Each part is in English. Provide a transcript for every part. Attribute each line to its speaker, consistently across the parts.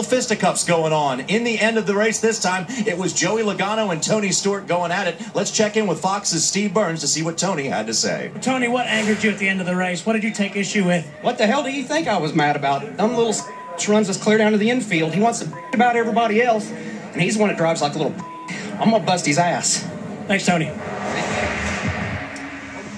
Speaker 1: Fisticuffs going on. In the end of the race this time, it was Joey Logano and Tony Stewart going at it. Let's check in with Fox's Steve Burns to see what Tony had to say.
Speaker 2: Tony, what angered you at the end of the race? What did you take issue with?
Speaker 3: What the hell do you think I was mad about? Them little runs us clear down to the infield. He wants to about everybody else, and he's the one that drives like a little. I'm gonna bust his ass.
Speaker 2: Thanks, Tony.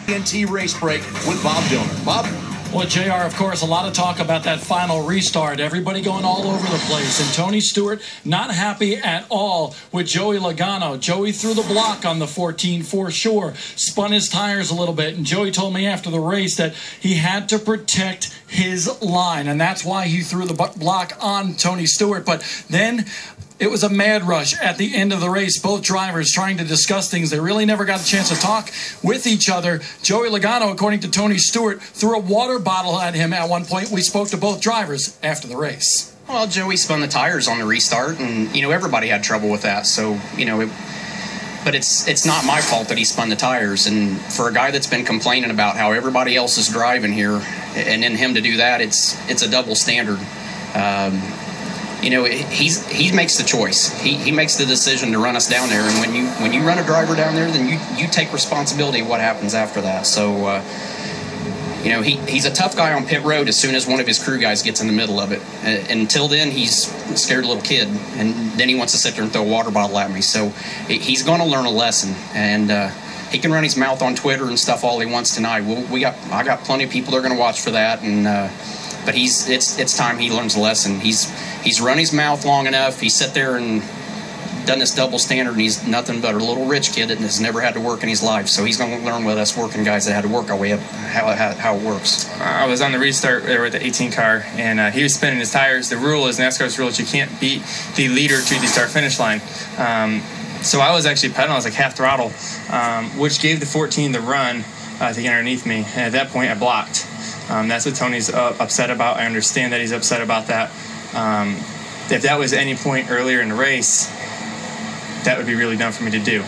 Speaker 1: TNT race break with Bob Dillner. Bob?
Speaker 4: Well, JR, of course, a lot of talk about that final restart. Everybody going all over the place. And Tony Stewart not happy at all with Joey Logano. Joey threw the block on the 14 for sure. Spun his tires a little bit. And Joey told me after the race that he had to protect his line. And that's why he threw the block on Tony Stewart. But then it was a mad rush at the end of the race. Both drivers trying to discuss things. They really never got a chance to talk with each other. Joey Logano, according to Tony Stewart, threw a water bottle at him at one point. We spoke to both drivers after the race.
Speaker 3: Well, Joey spun the tires on the restart, and, everybody had trouble with that. So, but it's not my fault that he spun the tires. And for a guy that's been complaining about how everybody else is driving here, and then him to do that, it's a double standard. He makes the choice. He makes the decision to run us down there, and when you run a driver down there, then you take responsibility of what happens after that. So, he's a tough guy on pit road as soon as one of his crew guys gets in the middle of it. Until then, he's a scared little kid, and then he wants to sit there and throw a water bottle at me. So he's going to learn a lesson, and he can run his mouth on Twitter and stuff all he wants tonight. I got plenty of people that are going to watch for that, and but it's time he learns a lesson. He's run his mouth long enough. He sat there and done this double standard, and he's nothing but a little rich kid that has never had to work in his life. So he's going to learn with us working guys that had to work our way up how it works.
Speaker 5: I was on the restart there with the 18 car, and he was spinning his tires. The rule is NASCAR's rule is you can't beat the leader to the start finish line. So I was actually pedaling. I was like half throttle, which gave the 14 the run to get underneath me. And at that point, I blocked. That's what Tony's upset about. I understand that he's upset about that. If that was any point earlier in the race, that would be really dumb for me to do.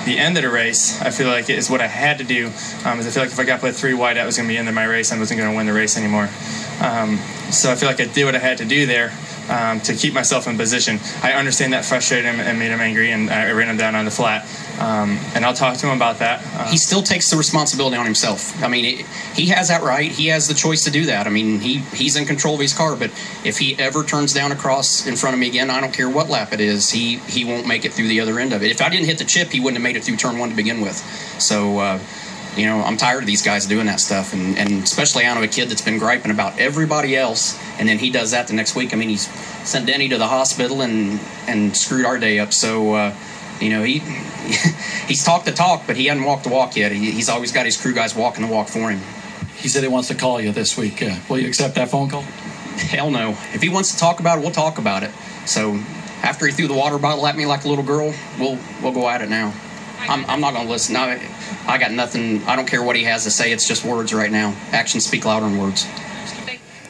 Speaker 5: The end of the race, I feel like, is what I had to do. Is I feel like if I got put 3 wide, that was going to be the end of my race. I wasn't going to win the race anymore. So I feel like I did what I had to do there to keep myself in position. I understand that frustrated him and made him angry, and I ran him down on the flat. And I'll talk to him about that.
Speaker 3: He still takes the responsibility on himself. I mean, he has that right. He has the choice to do that. I mean, he's in control of his car, but if he ever turns down a cross in front of me again, I don't care what lap it is, he won't make it through the other end of it. If I didn't hit the chip, he wouldn't have made it through turn 1 to begin with. So, I'm tired of these guys doing that stuff, and especially out of a kid that's been griping about everybody else, and then he does that the next week. I mean, he's sent Denny to the hospital and screwed our day up. So, he's talked the talk, but he hasn't walked the walk yet. He's always got his crew guys walking the walk for him.
Speaker 4: He said he wants to call you this week. Will you accept that phone call?
Speaker 3: Hell no. If he wants to talk about it, we'll talk about it. So after he threw the water bottle at me like a little girl, we'll go at it now. I'm not going to listen. I got nothing. I don't care what he has to say. It's just words right now. Actions speak louder than words.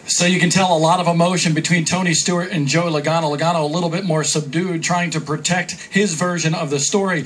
Speaker 4: So you can tell a lot of emotion between Tony Stewart and Joey Logano. Logano a little bit more subdued, trying to protect his version of the story.